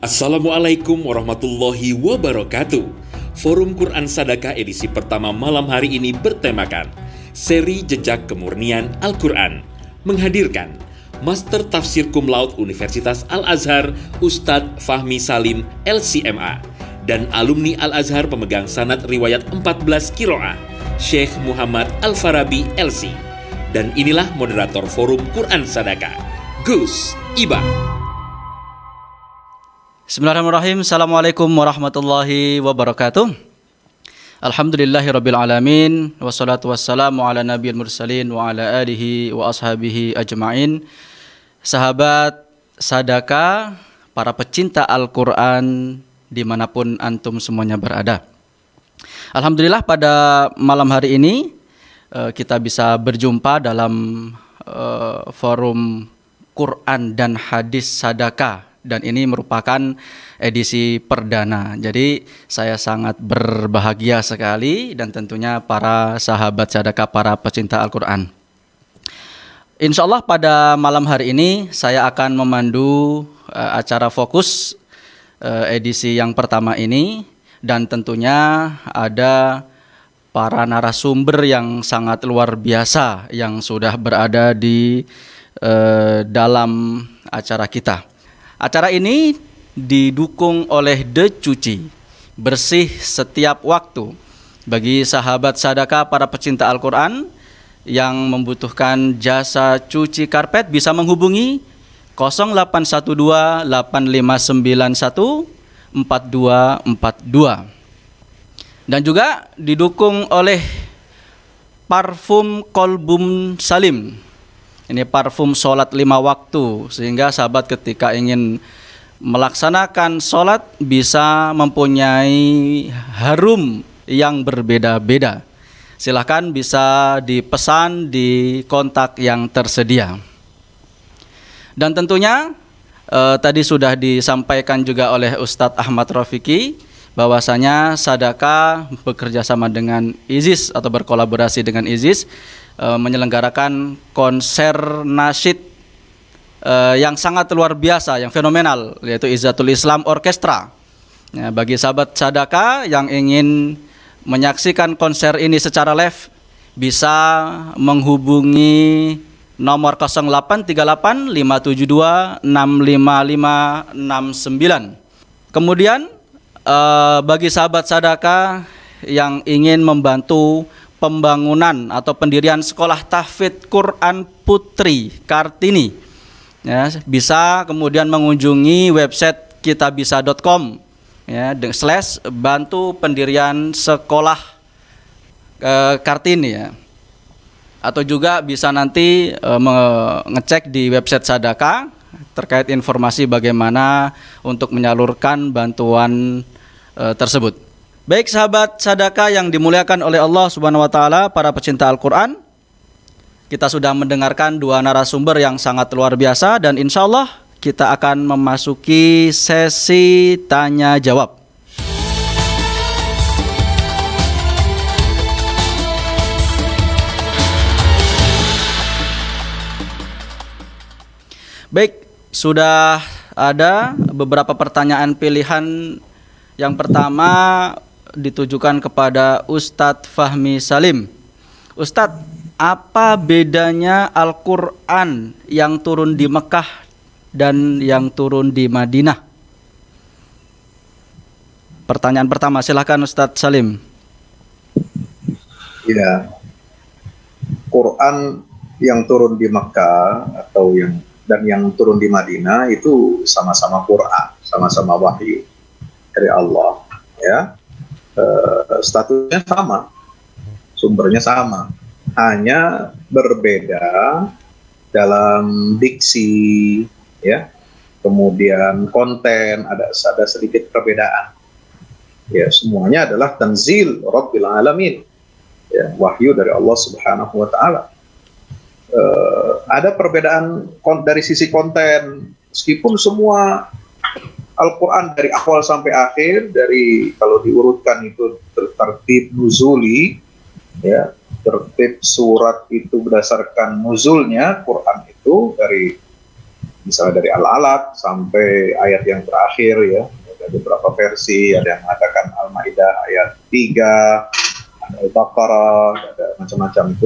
Assalamualaikum warahmatullahi wabarakatuh. Forum Quran Sadaqah edisi pertama malam hari ini bertemakan Seri Jejak Kemurnian Al-Quran, menghadirkan Master Tafsir Cum Laude Universitas Al-Azhar Ustadz Fahmi Salim LCMA dan alumni Al-Azhar pemegang sanad riwayat 14 Qiraah Syekh Muhammad Al-Farabi LC. Dan inilah moderator Forum Quran Sadaqah, Gus Iba. Bismillahirrahmanirrahim. Assalamualaikum warahmatullahi wabarakatuh. Alhamdulillahirabbil alamin, wassalatu wassalamu ala nabiyil mursalin wa ala alihi wa ashabihi ajmain. Sahabat Sadaqah, para pecinta Al-Quran dimanapun antum semuanya berada. Alhamdulillah pada malam hari ini kita bisa berjumpa dalam forum Quran dan Hadis Sadaqah. Dan ini merupakan edisi perdana. Jadi saya sangat berbahagia sekali dan tentunya para sahabat Sadaqah, para pecinta Al-Quran. Insya Allah pada malam hari ini saya akan memandu acara fokus edisi yang pertama ini. Dan tentunya ada para narasumber yang sangat luar biasa yang sudah berada di dalam acara kita. Acara ini didukung oleh The Cuci, bersih setiap waktu. Bagi sahabat Sadaqah, para pecinta Al-Quran yang membutuhkan jasa cuci karpet bisa menghubungi 0812 8591 4242. Dan juga didukung oleh parfum Kolbum Salim. Ini parfum sholat 5 waktu, sehingga sahabat ketika ingin melaksanakan sholat bisa mempunyai harum yang berbeda-beda. Silahkan bisa dipesan di kontak yang tersedia. Dan tentunya tadi sudah disampaikan juga oleh Ustadz Ahmad Rafiqi bahwasanya Sadaqah bekerja sama dengan IZIS atau berkolaborasi dengan IZIS menyelenggarakan konser nasyid yang sangat luar biasa, yang fenomenal, yaitu Izzatul Islam Orkestra. Ya, bagi sahabat Sadaqah yang ingin menyaksikan konser ini secara live bisa menghubungi nomor 0838 572 65569. Kemudian bagi sahabat Sadaqah yang ingin membantu pembangunan atau pendirian sekolah tahfidz Quran Putri Kartini, ya, bisa kemudian mengunjungi website kitabisa.com ya, /bantu pendirian sekolah Kartini ya. Atau juga bisa nanti mengecek di website Sadaqah terkait informasi bagaimana untuk menyalurkan bantuan tersebut. Baik sahabat Sadaqah yang dimuliakan oleh Allah Subhanahu wa taala, para pecinta Al-Qur'an, kita sudah mendengarkan dua narasumber yang sangat luar biasa dan insya Allah kita akan memasuki sesi tanya jawab. Baik, sudah ada beberapa pertanyaan pilihan. Yang pertama ditujukan kepada Ustadz Fahmi Salim. Ustadz, apa bedanya Al-Quran yang turun di Mekah dan yang turun di Madinah? Pertanyaan pertama, silakan Ustadz Salim. Ya, Quran yang turun di Mekah atau yang turun di Madinah itu sama-sama Quran, sama-sama wahyu dari Allah, ya. Statusnya sama, sumbernya sama, hanya berbeda dalam diksi, ya, kemudian konten ada sedikit perbedaan. Ya, semuanya adalah tanzil Rabbil Alamin, ya, wahyu dari Allah Subhanahu wa taala. Ada perbedaan dari sisi konten, meskipun semua Al-Quran dari awal sampai akhir, dari kalau diurutkan itu tertib nuzuli, ya, tertib surat itu berdasarkan nuzulnya Quran itu misalnya dari Al-Alaq sampai ayat yang terakhir ya, ada beberapa versi, ada yang mengatakan Al-Maidah ayat 3, ada Al-Baqarah, ada macam-macam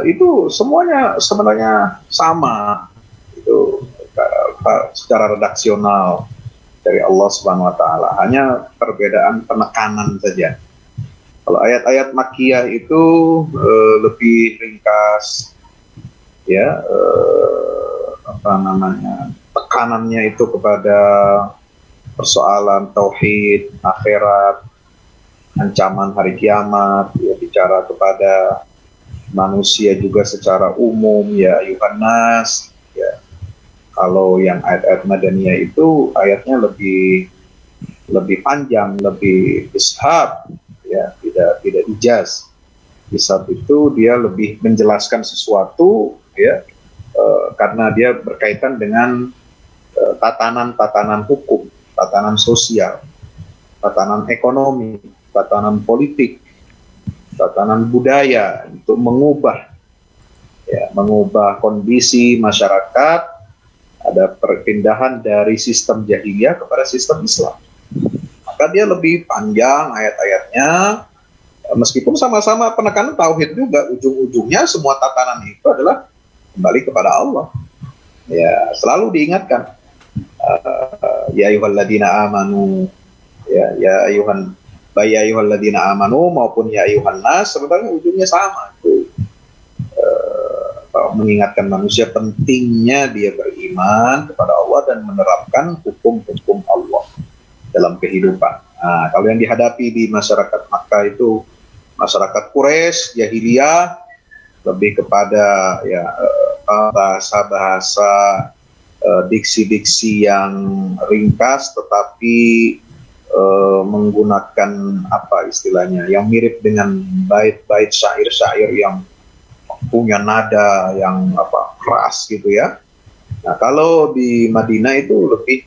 itu semuanya sebenarnya sama itu secara redaksional dari Allah Subhanahu wa taala, hanya perbedaan penekanan saja. Kalau ayat-ayat Makkiyah itu lebih ringkas ya, tekanannya itu kepada persoalan tauhid, akhirat, ancaman hari kiamat, ya, bicara kepada manusia juga secara umum, ya Yuhannas, ya. Kalau yang ayat-ayat Madaniyah itu ayatnya lebih panjang, lebih ishab, ya, tidak ijaz. Ishab itu dia lebih menjelaskan sesuatu, ya, karena dia berkaitan dengan tatanan-tatanan hukum, tatanan sosial, tatanan ekonomi, tatanan politik, tatanan budaya, untuk mengubah kondisi masyarakat, ada perpindahan dari sistem jahiliyah kepada sistem Islam. Maka dia lebih panjang ayat-ayatnya, meskipun sama-sama penekanan tauhid juga, ujung-ujungnya semua tatanan itu adalah kembali kepada Allah. Ya, selalu diingatkan, ya ayyuhalladzina amanu, ya ayyuhalladzina amanu maupun ya ayyuhan nas, sebenarnya ujungnya sama, itu mengingatkan manusia pentingnya dia beriman kepada Allah dan menerapkan hukum-hukum Allah dalam kehidupan. Nah, kalau yang dihadapi di masyarakat Makkah itu masyarakat Quraisy jahiliyah, lebih kepada ya bahasa-bahasa, diksi-diksi yang ringkas tetapi menggunakan apa istilahnya yang mirip dengan bait-bait syair-syair yang punya nada yang keras gitu ya. Nah, kalau di Madinah itu lebih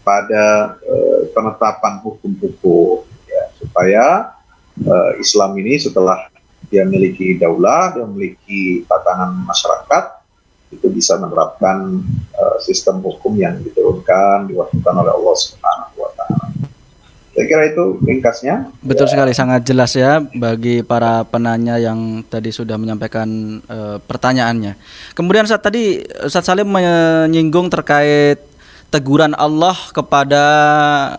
pada penetapan hukum-hukum ya, supaya Islam ini setelah dia memiliki daulah, dia memiliki tatanan masyarakat, itu bisa menerapkan sistem hukum yang diturunkan, diwahyukan oleh Allah Subhanahu wa taala. Saya kira itu ringkasnya. Betul sekali, sangat jelas ya bagi para penanya yang tadi sudah menyampaikan pertanyaannya. Kemudian Ustaz Salim menyinggung terkait teguran Allah kepada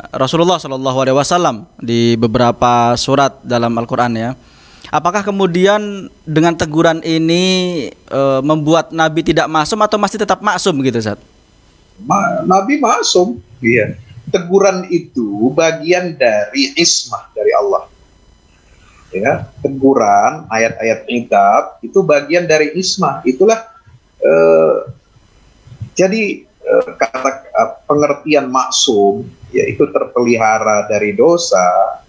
Rasulullah SAW di beberapa surat dalam Al-Quran ya. Apakah kemudian dengan teguran ini membuat Nabi tidak maksum atau masih tetap maksum gitu, Ustaz? Nabi maksum, iya. Teguran itu bagian dari ismah dari Allah. Ya, teguran ayat-ayat kitab itu bagian dari ismah. Itulah jadi kata pengertian maksum, yaitu terpelihara dari dosa,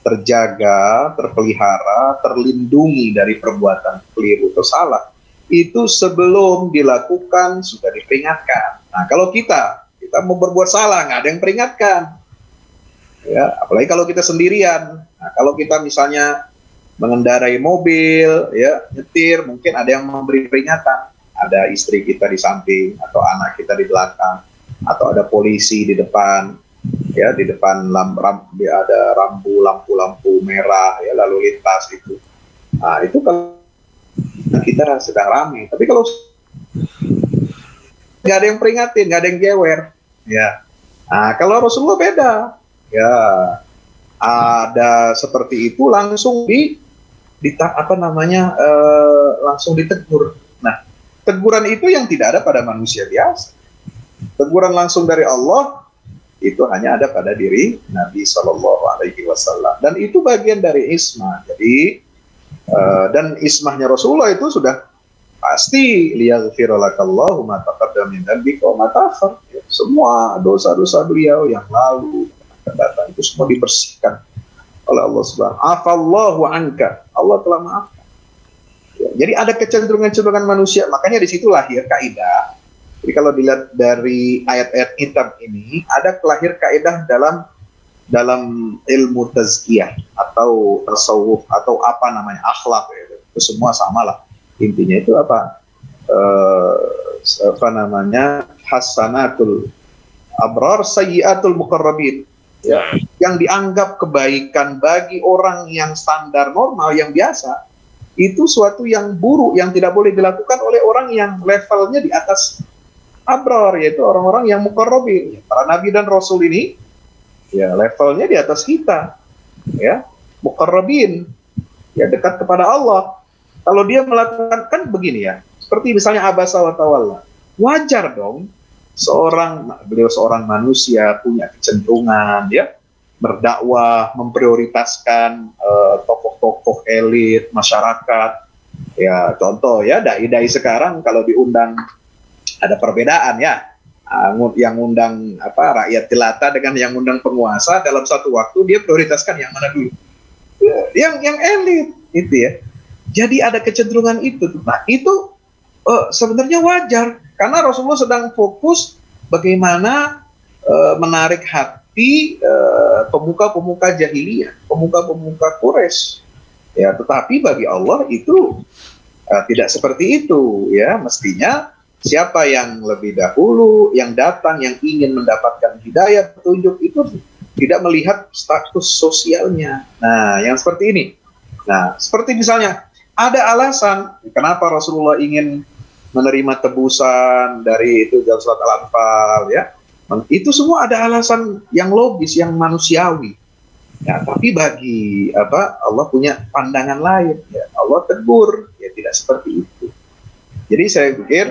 terjaga, terpelihara, terlindungi dari perbuatan keliru atau salah. Itu sebelum dilakukan sudah diperingatkan. Nah, kalau kita mau berbuat salah, nggak ada yang peringatkan. Ya, apalagi kalau kita sendirian. Nah, kalau kita misalnya mengendarai mobil, ya, nyetir, mungkin ada yang memberi peringatan. Ada istri kita di samping, atau anak kita di belakang, atau ada polisi di depan. Ya, di depan ada lampu merah, ya, lalu lintas itu. Nah, itu kalau kita sedang ramai. Tapi kalau nggak ada yang peringatin, nggak ada yang jewer, ya. Nah, kalau Rasulullah beda, ya, ada seperti itu langsung langsung ditegur. Nah, teguran itu yang tidak ada pada manusia biasa. Teguran langsung dari Allah itu hanya ada pada diri Nabi SAW, dan itu bagian dari ismah. Jadi dan ismahnya Rasulullah itu sudah pasti liyaghfiralakallahu ma taqaddama min dzambika wa ma ta'akhkhar. Semua dosa-dosa beliau yang lalu datang itu semua dibersihkan oleh Allah Subhanahu. Afallahu anka, Allah telah maafkan. Ya, jadi ada kecenderungan-kecenderungan manusia, makanya di situ lahir kaidah. Jadi kalau dilihat dari ayat-ayat kitab ini, ada lahir kaidah dalam ilmu tazkiyah atau tasawuf atau apa namanya akhlak, ya. Itu semua sama lah. Intinya itu apa? apa namanya, hasanatul abrar sayyiatul muqarrabin, ya, yang dianggap kebaikan bagi orang yang standar normal yang biasa itu suatu yang buruk yang tidak boleh dilakukan oleh orang yang levelnya di atas abrar, yaitu orang-orang yang muqarrabin. Para nabi dan rasul ini ya levelnya di atas kita, ya, muqarrabin, ya, dekat kepada Allah. Kalau dia melakukan, kan begini ya, seperti misalnya abasa wa tawalla, wajar dong beliau seorang manusia punya kecenderungan, ya, berdakwah, memprioritaskan tokoh-tokoh elit masyarakat. Ya, contoh ya, dai-dai sekarang kalau diundang, ada perbedaan ya, yang undang rakyat jelata dengan yang undang penguasa dalam satu waktu, dia prioritaskan yang mana dulu? Ya, yang elit itu ya. Jadi ada kecenderungan itu. Nah, itu sebenarnya wajar karena Rasulullah sedang fokus bagaimana menarik hati pemuka-pemuka jahiliyah, pemuka-pemuka Quraisy. Ya, tetapi bagi Allah itu tidak seperti itu, ya. Mestinya siapa yang lebih dahulu, yang datang, yang ingin mendapatkan hidayah, petunjuk, itu tidak melihat status sosialnya. Nah, yang seperti ini. Nah, seperti misalnya ada alasan kenapa Rasulullah ingin menerima tebusan dari itu dalam surat Al-Anfal, ya. Itu semua ada alasan yang logis, yang manusiawi. Ya, tapi bagi Allah punya pandangan lain, ya. Allah tegur, ya, tidak seperti itu. Jadi saya pikir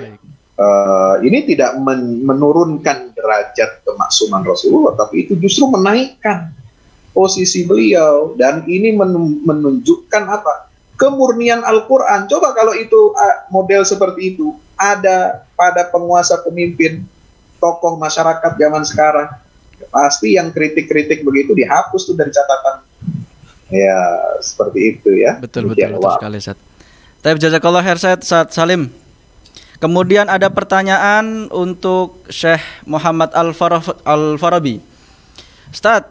ini tidak menurunkan derajat kemaksuman Rasulullah, tapi itu justru menaikkan posisi beliau, dan ini menunjukkan kemurnian Al-Quran. Coba kalau itu model seperti itu ada pada penguasa, pemimpin, tokoh masyarakat zaman sekarang, ya, pasti yang kritik-kritik begitu dihapus tuh dari catatan. Ya, seperti itu ya. Betul sekali, Ustaz. Taib, jazakallah khair, Ustaz Salim. Kemudian ada pertanyaan untuk Syekh Muhammad Al-Farabi. Ustaz,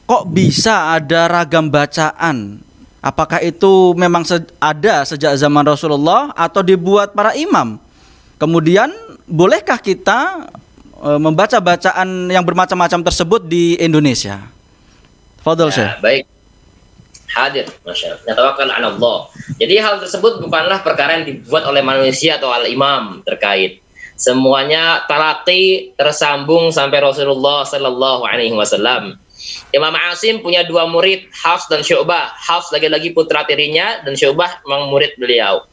kok bisa ada ragam bacaan? Apakah itu memang ada sejak zaman Rasulullah atau dibuat para imam? Kemudian bolehkah kita membaca bacaan yang bermacam-macam tersebut di Indonesia? Fadhal, Syekh. Baik. Hadir, Masya Allah. Tawakkal 'ala Allah. Jadi hal tersebut bukanlah perkara yang dibuat oleh manusia atau al-imam terkait. Semuanya talaqi tersambung sampai Rasulullah Sallallahu Alaihi Wasallam. Imam Asim punya dua murid, Hafs dan Syu'bah. Hafs lagi-lagi putra tirinya dan Syu'bah memang murid beliau.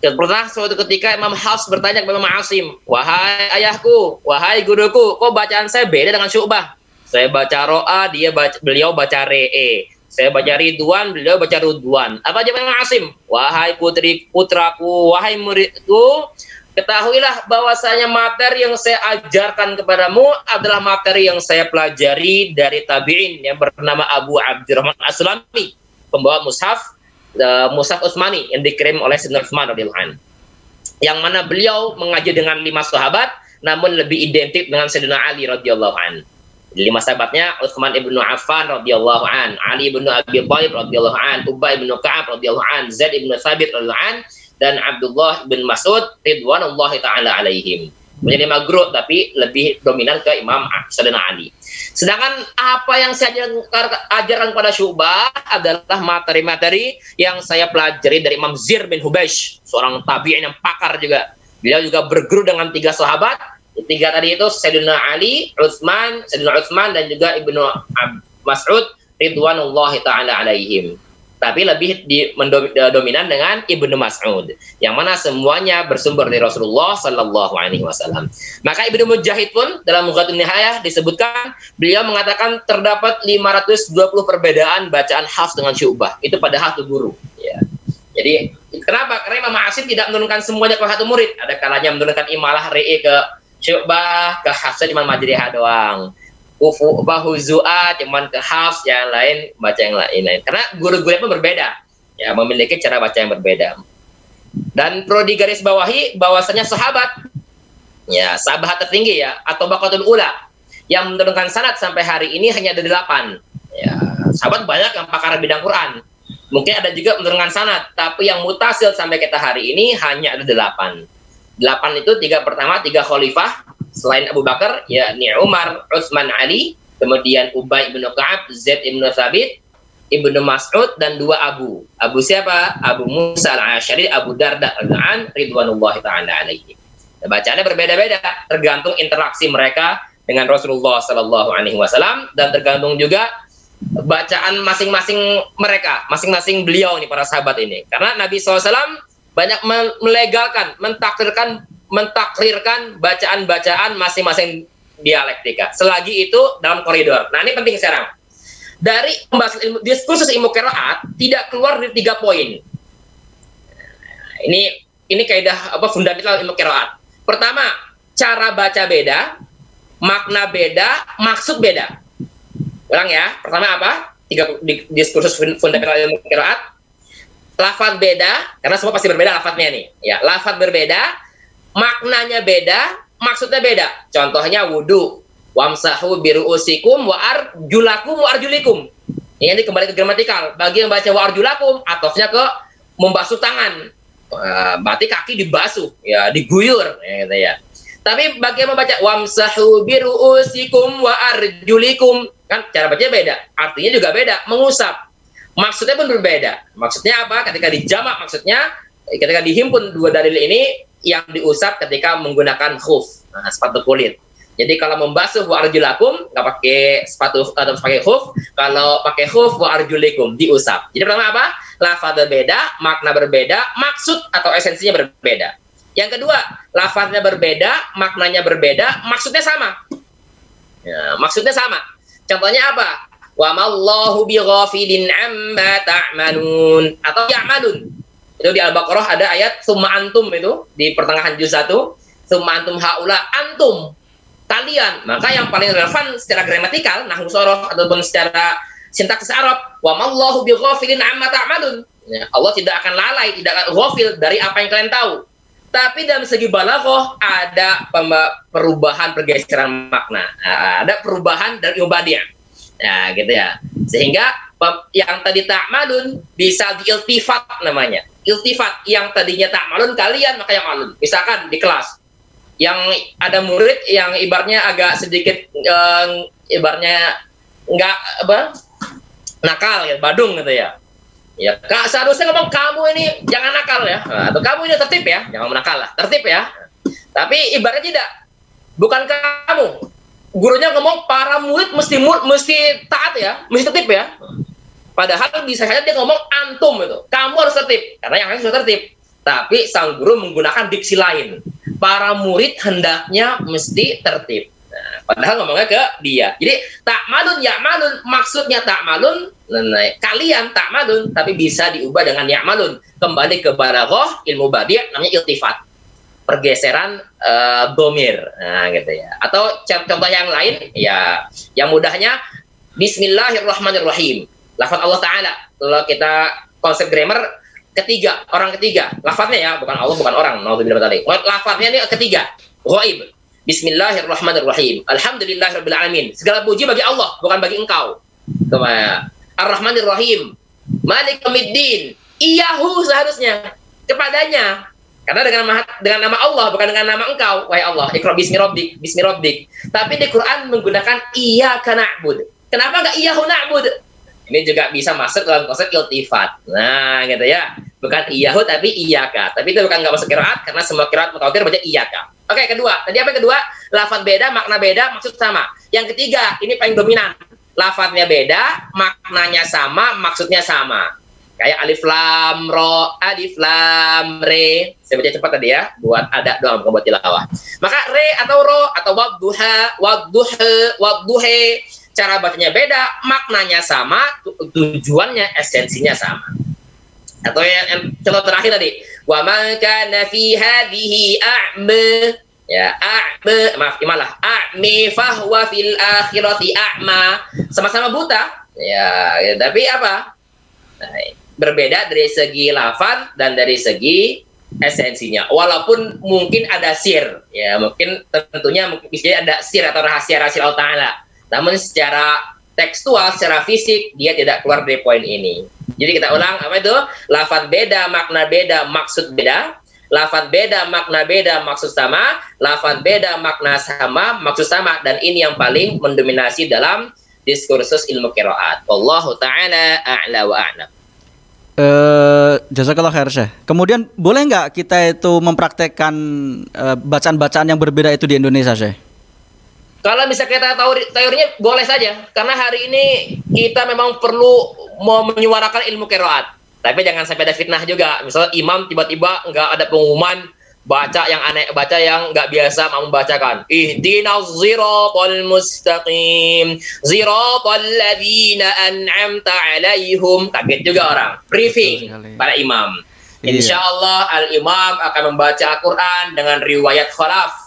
Pernah suatu ketika Imam Hafs bertanya kepada Imam Asim, "Wahai ayahku, wahai guruku, kok bacaan saya beda dengan Syu'bah? Saya baca ro'a, beliau baca re'e. Saya baca ridwan, beliau baca rudwan." Apa jawab Imam Asim? "Wahai putraku, wahai muridku, ketahuilah bahwasanya materi yang saya ajarkan kepadamu adalah materi yang saya pelajari dari tabi'in yang bernama Abu Abdurrahman As-Sulami, pembawa mushaf Utsmani yang dikirim oleh Sayyidina Utsman radhiyallahu anhu. Yang mana beliau mengaji dengan 5 sahabat, namun lebih identik dengan Sayyidina Ali radhiyallahu anhu. 5 sahabatnya Utsman ibnu Affan radhiyallahu an, Ali ibnu Abi Thalib radhiyallahu an, Ubay ibnu Ka'ab radhiyallahu an, Zaid ibnu Thabit radhiyallahu an, dan Abdullah bin Mas'ud ridwanullahi ta'ala alaihim. Menjadi 5 grup, tapi lebih dominan ke Imam Sayyidina Ali. Sedangkan apa yang saya ajarkan pada Syu'bah adalah materi-materi yang saya pelajari dari Imam Zir bin Hubeish, seorang tabi'in yang pakar juga. Beliau juga berguru dengan 3 sahabat. 3 tadi itu Sayyidina Ali, Sayyidina Utsman dan juga Ibnu Mas'ud ridwanullahi ta'ala alaihim. Tapi lebih dominan dengan Ibnu Mas'ud, yang mana semuanya bersumber dari Rasulullah Sallallahu Alaihi Wasallam. Maka Ibnu Mujahid pun dalam Mughatun Nihayah disebutkan, beliau mengatakan terdapat 520 perbedaan bacaan Hafs dengan Syu'bah. Itu pada satu guru. Ya. Jadi kenapa? Karena Imam Asim tidak menurunkan semuanya ke satu murid. Ada kalanya menurunkan imalah re'e ke Syu'bah, ke Hafs cuma majrihah doang. Bahuzu'a cuman ke Hafs, yang lain baca yang lain. Karena guru-gurunya pun berbeda, ya, memiliki cara baca yang berbeda. Dan perlu digarisbawahi bahwasanya sahabat, ya, sahabat tertinggi ya, atau baqatul ula yang menurunkan sanad sampai hari ini hanya ada 8. Ya, sahabat banyak yang pakar bidang Quran. Mungkin ada juga menurunkan sanad, tapi yang mutasil sampai kita hari ini hanya ada 8. 8 itu 3 pertama, 3 khalifah selain Abu Bakar, yakni Umar, Utsman, Ali, kemudian Ubay bin Ka'ab, Zaid bin Thabit, Ibnu Mas'ud, dan 2 Abu. Abu siapa? Abu Musa al-Asy'ari, Abu Darda al-An, ridwanullahi ta'ala alaihi. Bacaannya berbeda-beda, tergantung interaksi mereka dengan Rasulullah Sallallahu Alaihi Wasallam, dan tergantung juga bacaan masing-masing mereka, masing-masing beliau nih, para sahabat ini. Karena Nabi SAW banyak melegalkan, mentaklirkan bacaan-bacaan masing-masing dialektika. Selagi itu dalam koridor. Nah, ini penting sekarang. Dari pembahasan diskursus ilmu qiraat tidak keluar dari 3 poin. Ini kaidah fundamental ilmu qiraat. Pertama, cara baca beda, makna beda, maksud beda. Ulang ya. Pertama apa? 3 diskursus fundamental ilmu qiraat. Lafaz beda, karena semua pasti berbeda lafaznya nih. Ya, lafaz berbeda, maknanya beda, maksudnya beda. Contohnya wudu, wamsahu biru'usikum wa arjulakum wa arjulikum. Ini kembali ke gramatikal. Bagi yang baca wa arjulakum, atofnya ke membasuh tangan. Berarti kaki dibasuh, ya, diguyur, gitu ya. Tapi bagi yang membaca wamsahu biru'usikum wa arjulikum, kan cara bacanya beda, artinya juga beda, mengusap. Maksudnya pun berbeda. Maksudnya apa? Ketika dijamak, maksudnya ketika dihimpun 2 dalil ini, yang diusap ketika menggunakan khuf, sepatu kulit. Jadi kalau membasuh wa arjulakum nggak pakai sepatu atau pakai khuf, kalau pakai khuf wa arjulikum diusap. Jadi pertama apa? Lafaz berbeda, makna berbeda, maksud atau esensinya berbeda. Yang kedua, lafaznya berbeda, maknanya berbeda, maksudnya sama. Ya, maksudnya sama. Contohnya apa? Wa mallahu bighafilin amma ta'malun, atau ya'malun. Itu di Al-Baqarah ada ayat summa antum, itu di pertengahan juz 1, summa antum haula, antum, kalian. Maka yang paling relevan secara gramatikal, nahwu sorof ataupun secara sintaksis Arab, wa mallahu bighafilin amma ta'malun. Ya, Allah tidak akan lalai, tidak akan ghafil dari apa yang kalian tahu. Tapi dalam segi balaghah ada perubahan, pergeseran makna, ada perubahan dari ubadi'. Nah, gitu ya. Sehingga yang tadi ta'malun bisa diiltifat namanya. Iltifat, yang tadinya ta'malun kalian, maka yang malun. Misalkan di kelas yang ada murid yang ibaratnya agak sedikit ibaratnya enggak nakal ya, badung gitu ya. Ya, Kak, seharusnya ngomong kamu ini jangan nakal ya. Atau kamu ini tertib ya, jangan menakal lah, tertib ya. Tapi ibaratnya tidak. Bukan kamu. Gurunya ngomong para murid mesti taat ya, mesti tertib ya. Padahal bisa saja dia ngomong antum itu, kamu harus tertib, karena yang lain sudah tertib. Tapi sang guru menggunakan diksi lain. Para murid hendaknya mesti tertib. Nah, padahal ngomongnya ke dia. Jadi ta'malun ya'malun, maksudnya ta'malun, kalian ta'malun, tapi bisa diubah dengan ya'malun. Kembali ke balaghah, ilmu badi', namanya iltifat. Pergeseran domir, nah gitu ya. Atau contoh yang lain, ya, yang mudahnya Bismillahirrahmanirrahim. Lafaz Allah Taala. Kalau kita konsep grammar, orang ketiga. Lafaznya ya, bukan Allah, bukan orang. Lafaznya ini ketiga. Ghaib. Bismillahirrahmanirrahim. Alhamdulillahirabbil alamin. Segala puji bagi Allah, bukan bagi engkau. Ar-Rahmanir-Rahim. Malik yaumiddin. Iyahu seharusnya kepadanya. Karena dengan nama Allah, bukan dengan nama engkau, wahai Allah. Iqra bismi rabbik. Tapi di Quran menggunakan iyyaka na'bud. Kenapa enggak iyyahu na'bud? Ini juga bisa masuk dalam konsep iltifat. Nah, gitu ya. Bukan iyyahu tapi iyyaka. Tapi itu bukan enggak masuk qiraat, karena semua qiraat mutawatir baca iyyaka. Oke, kedua. Tadi apa yang kedua? Lafaz beda, makna beda, maksud sama. Yang ketiga, ini paling dominan. Lafaznya beda, maknanya sama, maksudnya sama. Kayak alif lam ro, alif lam re. Saya baca cepat tadi ya, buat ada doang, bukan buat tilawah. Maka re atau ro atau wadduhe, cara bacanya beda, maknanya sama, tujuannya, esensinya sama. Atau yang contoh terakhir tadi, wa man kana fi hadhihi a'ma, ya maaf, a'mi fahuwa fil akhirati a'ma, sama-sama buta, ya tapi apa? Nah, berbeda dari segi lafaz dan dari segi esensinya. Walaupun mungkin ada sir, ya mungkin tentunya bisa ada sir atau rahasia-rahasia Allah Ta'ala. Namun secara tekstual, secara fisik dia tidak keluar dari poin ini. Jadi kita ulang, apa itu? Lafaz beda, makna beda, maksud beda. Lafaz beda, makna beda, maksud sama. Lafaz beda, makna sama, maksud sama. Dan ini yang paling mendominasi dalam diskursus ilmu qiraat. Wallahu ta'ala a'la wa a'lam. Jazakallah khair, Syekh. Kemudian boleh nggak kita itu mempraktekkan bacaan-bacaan yang berbeda itu di Indonesia, Syekh? Kalau bisa kita teorinya boleh saja, karena hari ini kita memang perlu mau menyuarakan ilmu qiraat. Tapi jangan sampai ada fitnah juga. Misalnya imam tiba-tiba nggak ada pengumuman, baca yang aneh, baca yang nggak biasa mau membacakan. Ihdinas siratal mustaqim, siratal ladzina an'amta 'alaihim. Kaget juga orang. Briefing para imam. Insya Allah al-imam akan membaca Al-Quran dengan riwayat khalaf.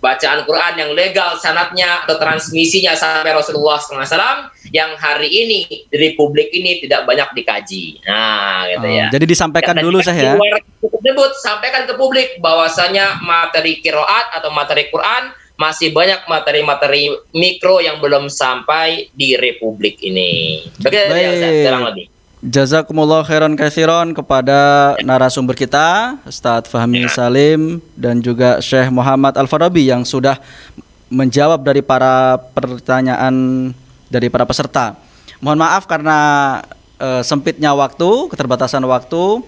Bacaan Quran yang legal sanadnya atau transmisinya sampai Rasulullah SAW yang hari ini di Republik ini tidak banyak dikaji. Nah, gitu ya. Jadi disampaikan dulu saya. Tersebut sampaikan ke publik bahwasanya materi qiraat atau materi Quran masih banyak materi-materi mikro yang belum sampai di Republik ini. Begitu ya, kurang lebih. Jazakumullah khairan katsiran kepada narasumber kita Ustadz Fahmi Salim dan juga Syekh Muhammad Al-Farabi yang sudah menjawab dari para pertanyaan dari para peserta. Mohon maaf karena sempitnya waktu, keterbatasan waktu,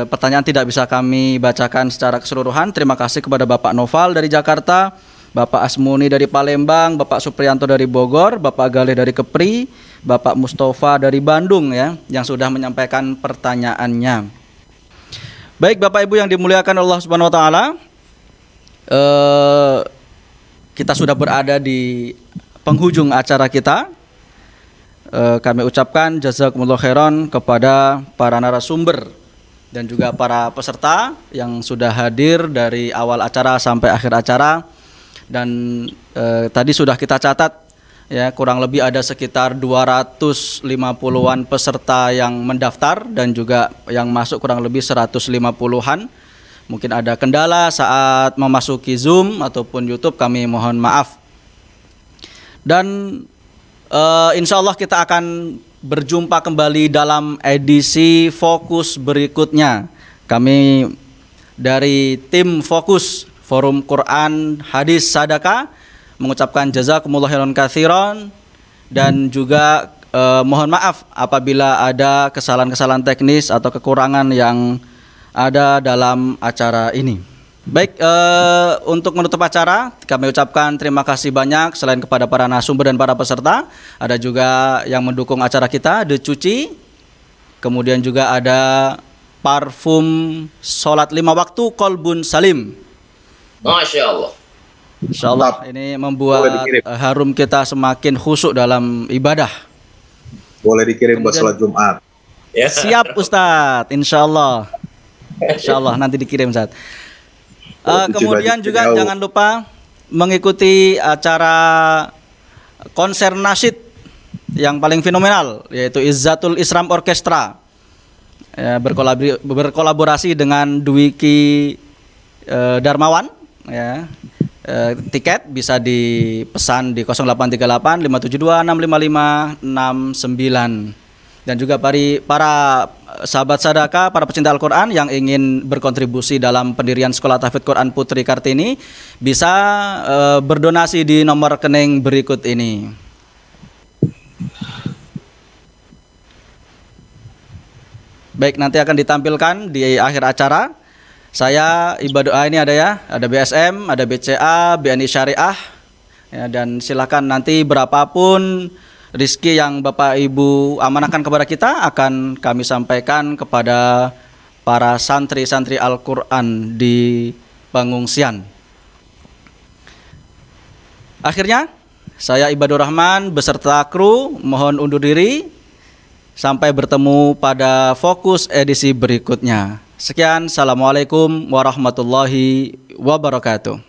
pertanyaan tidak bisa kami bacakan secara keseluruhan. Terima kasih kepada Bapak Noval dari Jakarta, Bapak Asmuni dari Palembang, Bapak Supriyanto dari Bogor, Bapak Galih dari Kepri, Bapak Mustafa dari Bandung ya, yang sudah menyampaikan pertanyaannya. Baik Bapak Ibu yang dimuliakan Allah Subhanahu wa taala, kita sudah berada di penghujung acara kita. Kami ucapkan jazakumullah khairan kepada para narasumber dan juga para peserta yang sudah hadir dari awal acara sampai akhir acara. Dan tadi sudah kita catat ya, kurang lebih ada sekitar 250-an peserta yang mendaftar dan juga yang masuk kurang lebih 150-an. Mungkin ada kendala saat memasuki Zoom ataupun YouTube, kami mohon maaf. Dan insya Allah kita akan berjumpa kembali dalam edisi Fokus berikutnya. Kami dari tim Fokus Forum Quran Hadis Sadaqah mengucapkan jazakumullah khairan katsiran dan juga mohon maaf apabila ada kesalahan-kesalahan teknis atau kekurangan yang ada dalam acara ini. Baik, untuk menutup acara kami ucapkan terima kasih banyak selain kepada para narasumber dan para peserta, ada juga yang mendukung acara kita, The Cuci, kemudian juga ada parfum sholat 5 waktu Kolbun Salim. Masya Allah. Insya Allah ini membuat harum kita semakin khusyuk dalam ibadah. Boleh dikirim buat sholat Jumat. Ya. Siap Ustadz, Insya Allah. Insya Allah nanti dikirim Ustadz. Kemudian juga jangan lupa mengikuti acara konser nasyid yang paling fenomenal, yaitu Izzatul Islam Orkestra, ya, berkolaborasi dengan Dwiki Darmawan ya. Tiket bisa dipesan di 0838 572 655 69. Dan juga para sahabat sadaqah, para pecinta Al-Quran yang ingin berkontribusi dalam pendirian Sekolah Tahfidz Quran Putri Kartini bisa berdonasi di nomor rekening berikut ini. Baik, nanti akan ditampilkan di akhir acara. Saya ibadah ini ada ya, ada BSM, ada BCA, BNI Syariah ya, dan silakan nanti berapapun rizki yang Bapak Ibu amanahkan kepada kita akan kami sampaikan kepada para santri-santri Al-Quran di pengungsian. Akhirnya saya Ibadur Rahman beserta kru mohon undur diri. Sampai bertemu pada Fokus edisi berikutnya. Sekian, assalamualaikum warahmatullahi wabarakatuh.